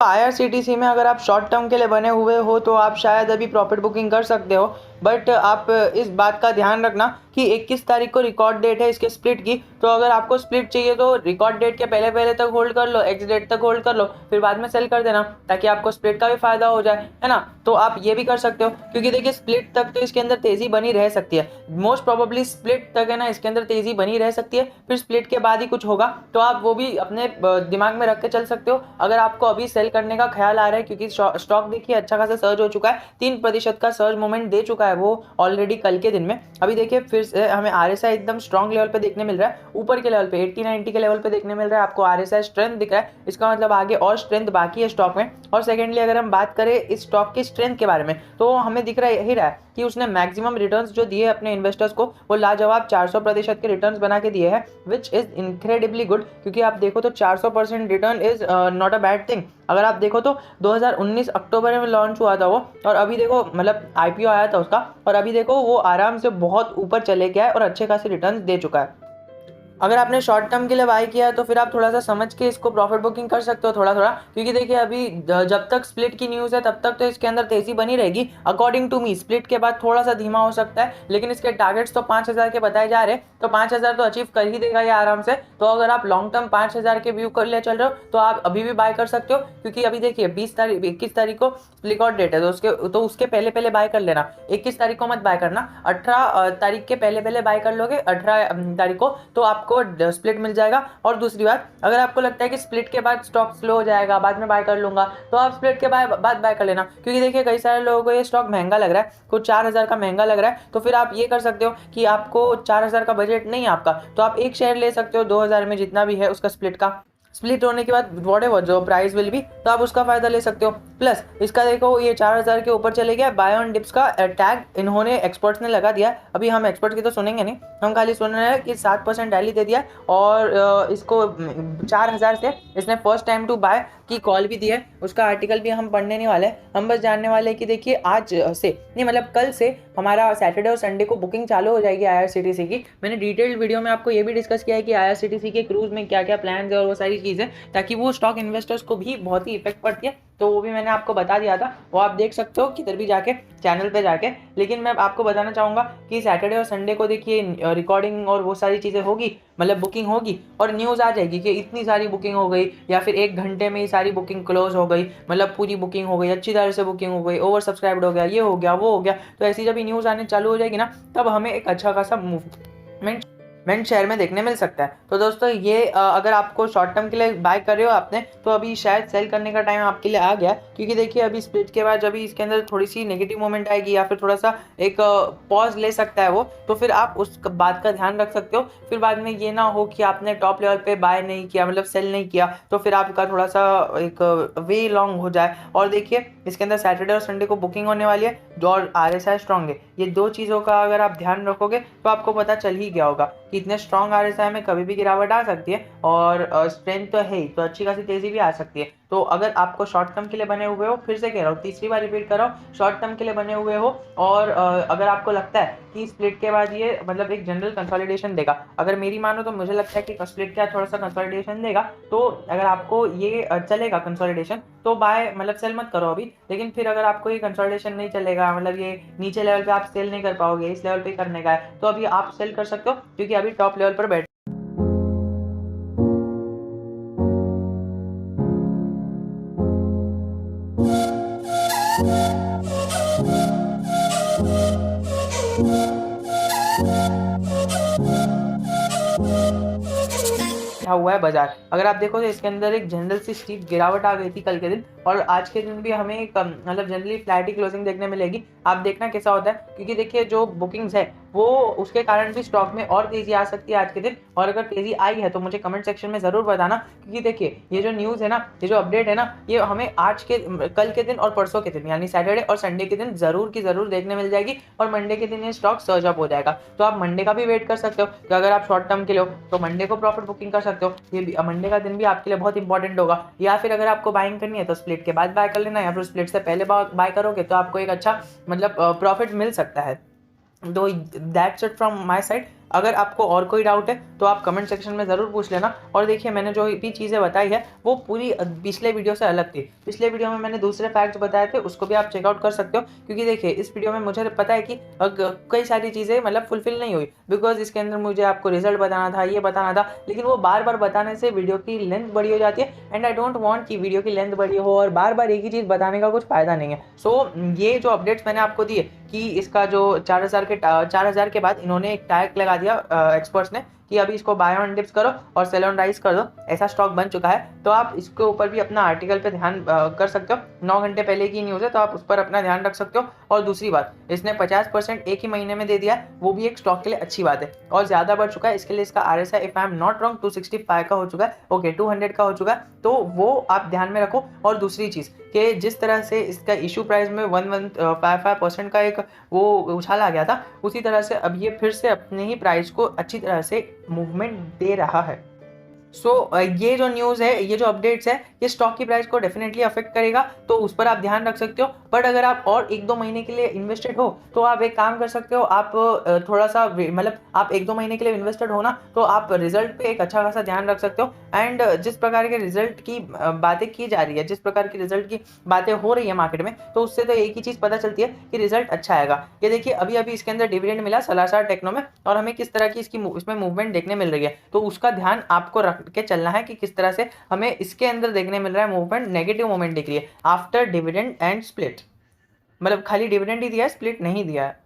IRCTC में अगर आप शॉर्ट टर्म के लिए बने हुए हो तो आप शायद अभी प्रॉफिट बुकिंग कर सकते हो, बट आप इस बात का ध्यान रखना कि 21 तारीख को रिकॉर्ड डेट है इसके स्प्लिट की। तो अगर आपको स्प्लिट चाहिए तो रिकॉर्ड डेट के पहले पहले तक होल्ड कर लो, एक्स डेट तक होल्ड कर लो, फिर बाद में सेल कर देना ताकि आपको स्प्लिट का भी फायदा हो जाए, है ना। तो आप ये भी कर सकते हो, क्योंकि देखिए स्प्लिट तक तो इसके अंदर तेजी बनी रह सकती है, मोस्ट प्रोबेबली स्प्लिट तक है ना इसके अंदर तेजी बनी रह सकती है, फिर स्प्लिट के बाद ही कुछ होगा। तो आप वो भी अपने दिमाग में रख के चल सकते हो अगर आपको अभी सेल करने का ख्याल आ रहा है, क्योंकि स्टॉक देखिए अच्छा खासा सर्ज हो चुका है, 3% का सर्ज मोमेंट दे चुका है वो ऑलरेडी कल के दिन में। अभी देखिए फिर से हमें आरएसआई एकदम स्ट्रॉन्ग लेवल पे देखने मिल रहा है, ऊपर के लेवल पे 80-90 के लेवल पे देखने मिल रहा है आपको आरएसआई स्ट्रेंथ दिख रहा है, इसका मतलब आगे और स्ट्रेंथ बाकी है स्टॉक में। और सेकेंडली अगर हम बात करें इस स्टॉक की स्ट्रेंथ के बारे में तो हमें दिख रहा ही रहा है कि उसने मैक्सिमम रिटर्न्स जो दिए अपने इन्वेस्टर्स को वो लाजवाब 400% के रिटर्न्स बना के दिए हैं, विच इज इनक्रेडिबली गुड। क्योंकि आप देखो तो 400% return is not a bad thing. अगर आप देखो तो 2019 अक्टूबर में लॉन्च हुआ था वो, और अभी देखो मतलब आईपीओ आया था उसका, और अभी देखो वो आराम से बहुत ऊपर चले गया है और अच्छे खासे रिटर्न्स दे चुका है। अगर आपने शॉर्ट टर्म के लिए बाय किया है तो फिर आप थोड़ा सा समझ के इसको प्रॉफिट बुकिंग कर सकते हो थोड़ा थोड़ा, क्योंकि देखिए अभी जब तक स्प्लिट की न्यूज़ है तब तक तो इसके अंदर तेजी बनी रहेगी। अकॉर्डिंग टू मी स्प्लिट के बाद थोड़ा सा धीमा हो सकता है, लेकिन इसके टारगेट्स तो 5,000 के बताए जा रहे हैं, तो 5,000 तो अचीव कर ही देगा ये आराम से। तो अगर आप लॉन्ग टर्म 5,000 के व्यू कर ले चल रहे हो तो आप अभी भी बाय कर सकते हो, क्योंकि अभी देखिए 21 तारीख को रिकॉर्ड डेट है, तो उसके पहले पहले बाय कर लेना। 21 तारीख को मत बाय करना, 18 तारीख के पहले पहले बाय कर लोगे 18 तारीख को, तो आपको स्प्लिट मिल जाएगा। और दूसरी बात, अगर आपको लगता है कि स्प्लिट के बाद स्टॉक स्लो हो जाएगा बाद में बाय कर लूंगा, तो आप स्प्लिट के बाद बाय कर लेना, क्योंकि देखिए कई सारे लोगों को ये स्टॉक महंगा लग रहा है, कुछ 4,000 का महंगा लग रहा है। तो फिर आप ये कर सकते हो कि आपको 4,000 का बजट नहीं है आपका, तो आप एक शेयर ले सकते हो 2,000 में जितना भी है उसका स्प्लिट का। स्प्लिट होने के बाद वॉट एवर जो प्राइस विल भी, तो आप उसका फायदा ले सकते हो। प्लस इसका देखो ये 4,000 के ऊपर चले गया, बाय ऑन डिप्स का टैग इन्होंने एक्सपर्ट्स ने लगा दिया। अभी हम एक्सपर्ट की तो सुनेंगे नहीं, हम खाली सुन रहे हैं कि 7% रैली दे दिया, और इसको 4,000 से इसने फर्स्ट टाइम टू बाय की कॉल भी दी है। उसका आर्टिकल भी हम पढ़ने नहीं वाले, हम बस जानने वाले कि देखिए आज से नहीं मतलब कल से हमारा सैटरडे और संडे को बुकिंग चालू हो जाएगी आईआरसीटीसी की। मैंने डिटेल्ड वीडियो में आपको ये भी डिस्कस किया है कि आईआरसीटीसी के क्रूज में क्या क्या प्लान है और वो सारी चीज़ें, ताकि वो स्टॉक इन्वेस्टर्स को भी बहुत ही इफेक्ट पड़ती है, तो वो भी मैंने आपको बता दिया था, वो आप देख सकते हो किधर भी जाके चैनल पे जाके। लेकिन मैं आपको बताना चाहूँगा कि सैटरडे और संडे को देखिए रिकॉर्डिंग और वो सारी चीज़ें होगी, मतलब बुकिंग होगी और न्यूज़ आ जाएगी कि इतनी सारी बुकिंग हो गई, या फिर 1 घंटे में ही सारी बुकिंग क्लोज हो गई, मतलब पूरी बुकिंग हो गई, अच्छी तरह से बुकिंग हो गई, ओवर सब्सक्राइब्ड हो गया, ये हो गया वो हो गया। तो ऐसी जब न्यूज़ आने चालू हो जाएगी ना, तब हमें एक अच्छा खासा मूवमेंट शेयर में देखने मिल सकता है। तो दोस्तों ये अगर आपको शॉर्ट टर्म के लिए बाय कर रहे हो आपने, तो अभी शायद सेल करने का टाइम आपके लिए आ गया, क्योंकि देखिए अभी स्प्लिट के बाद जब इसके अंदर थोड़ी सी नेगेटिव मोमेंट आएगी या फिर थोड़ा सा एक पॉज ले सकता है वो, तो फिर आप उस बात का ध्यान रख सकते हो। फिर बाद में ये ना हो कि आपने टॉप लेवल पे बाय नहीं किया, मतलब सेल नहीं किया, तो फिर आपका थोड़ा सा एक वे लॉन्ग हो जाए। और देखिए इसके अंदर सैटरडे और संडे को बुकिंग होने वाली है, और आरएसआई स्ट्रॉन्ग है, ये दो चीज़ों का अगर आप ध्यान रखोगे तो आपको पता चल ही गया होगा कि इतने स्ट्रॉन्ग आरएसआई में कभी भी गिरावट आ सकती है, और स्ट्रेंथ तो है ही, तो अच्छी खासी तेजी भी आ सकती है। तो अगर आपको शॉर्ट टर्म के लिए बने हुए हो, फिर से कह रहा हूँ, तीसरी बार रिपीट कर रहा हूँ, शॉर्ट टर्म के लिए बने हुए हो, और अगर आपको लगता है कि स्प्लिट के बाद ये मतलब एक जनरल कंसोलिडेशन देगा, अगर मेरी मानो तो मुझे लगता है कि स्प्लिट के बाद थोड़ा सा कंसोलिडेशन देगा, तो अगर आपको ये चलेगा कंसोलिडेशन तो बाय मतलब सेल मत करो अभी। लेकिन फिर अगर आपको ये कंसोलिडेशन नहीं चलेगा, मतलब ये नीचे लेवल पे आप सेल नहीं कर पाओगे, इस लेवल पे करने का है, तो अभी आप सेल कर सकते हो, क्योंकि अभी टॉप लेवल पर बैठ हुआ है बाजार। अगर आप देखो तो इसके अंदर एक जनरल सी स्टीप गिरावट आ गई थी कल के दिन, और आज के दिन भी हमें एक मतलब जनरली फ्लैट ही क्लोजिंग देखने मिलेगी। आप देखना कैसा होता है, क्योंकि देखिए जो बुकिंग्स है वो उसके कारण भी स्टॉक में और तेजी आ सकती है आज के दिन। और अगर तेजी आई है तो मुझे कमेंट सेक्शन में जरूर बताना, क्योंकि देखिए ये जो न्यूज़ है ना, ये जो अपडेट है ना, ये हमें आज के कल के दिन और परसों के दिन यानी सैटरडे और संडे के दिन जरूर की जरूर देखने मिल जाएगी, और मंडे के दिन ये स्टॉक सर्ज अप हो जाएगा। तो आप मंडे का भी वेट कर सकते हो कि अगर आप शॉर्ट टर्म के लिए हो तो मंडे को प्रॉफिट बुकिंग कर सकते हो, ये मंडे का दिन भी आपके लिए बहुत इंपॉर्टेंट होगा। या फिर अगर आपको बाइंग करनी है तो स्प्लिट के बाद बाय कर लेना, या फिर स्प्लिट से पहले बाय करोगे तो आपको एक अच्छा मतलब प्रॉफिट मिल सकता है। तो that's it from my side. अगर आपको और कोई डाउट है तो आप कमेंट सेक्शन में ज़रूर पूछ लेना। और देखिए मैंने जो भी चीज़ें बताई है वो पूरी पिछले वीडियो से अलग थी। पिछले वीडियो में मैंने दूसरे फैक्ट्स बताए थे, उसको भी आप चेकआउट कर सकते हो, क्योंकि देखिए इस वीडियो में मुझे पता है कि कई सारी चीज़ें मतलब फुलफिल नहीं हुई, बिकॉज इसके अंदर मुझे आपको रिजल्ट बताना था, ये बताना था, लेकिन वो बार बार बताने से वीडियो की लेंथ बड़ी हो जाती है एंड आई डोंट वांट कि वीडियो की लेंथ बड़ी हो और बार बार एक ही चीज़ बताने का कुछ फ़ायदा नहीं है। सो ये जो अपडेट्स मैंने आपको दिए कि इसका जो 4000 के बाद इन्होंने एक टैग लगा दिया एक्सपर्ट्स ने कि अभी इसको बाय ऑन डिप्स करो और सेल ऑन राइज कर दो, ऐसा स्टॉक बन चुका है। तो आप इसके ऊपर भी अपना आर्टिकल पे ध्यान कर सकते हो। 9 घंटे पहले की न्यूज़ है तो आप उस पर अपना ध्यान रख सकते हो। और दूसरी बात, इसने 50% एक ही महीने में दे दिया है, वो भी एक स्टॉक के लिए अच्छी बात है। और ज़्यादा बढ़ चुका है, इसके लिए इसका RSI if I am not wrong 265 का हो चुका है, ओके 200 का हो चुका है, तो वो आप ध्यान में रखो। और दूसरी चीज़ कि जिस तरह से इसका इशू प्राइस में 155% का एक वो उछाल आ गया था, उसी तरह से अब ये फिर से अपने ही प्राइस को अच्छी तरह से मूवमेंट दे रहा है। सो ये जो न्यूज़ है, ये जो अपडेट्स है, ये स्टॉक की प्राइस को डेफिनेटली अफेक्ट करेगा, तो उस पर आप ध्यान रख सकते हो। बट अगर आप और 1-2 महीने के लिए इन्वेस्टेड हो तो आप एक काम कर सकते हो, आप थोड़ा सा मतलब आप 1-2 महीने के लिए इन्वेस्टेड हो ना, तो आप रिजल्ट पे एक अच्छा खासा ध्यान रख सकते हो। एंड जिस प्रकार के रिजल्ट की बातें की जा रही है, जिस प्रकार की रिजल्ट की बातें हो रही है मार्केट में, तो उससे तो एक ही चीज़ पता चलती है कि रिजल्ट अच्छा आएगा। ये देखिए अभी अभी इसके अंदर डिविडेंड मिला सलारसार टेक्नो में, और हमें किस तरह की इसमें मूवमेंट देखने मिल रही है, तो उसका ध्यान आपको रख के चलना है कि किस तरह से हमें इसके अंदर देखने मिल रहा है मूवमेंट, नेगेटिव मूवमेंट दिख रही है आफ्टर डिविडेंड एंड स्प्लिट। मतलब खाली डिविडेंड ही दिया है, स्प्लिट नहीं दिया है।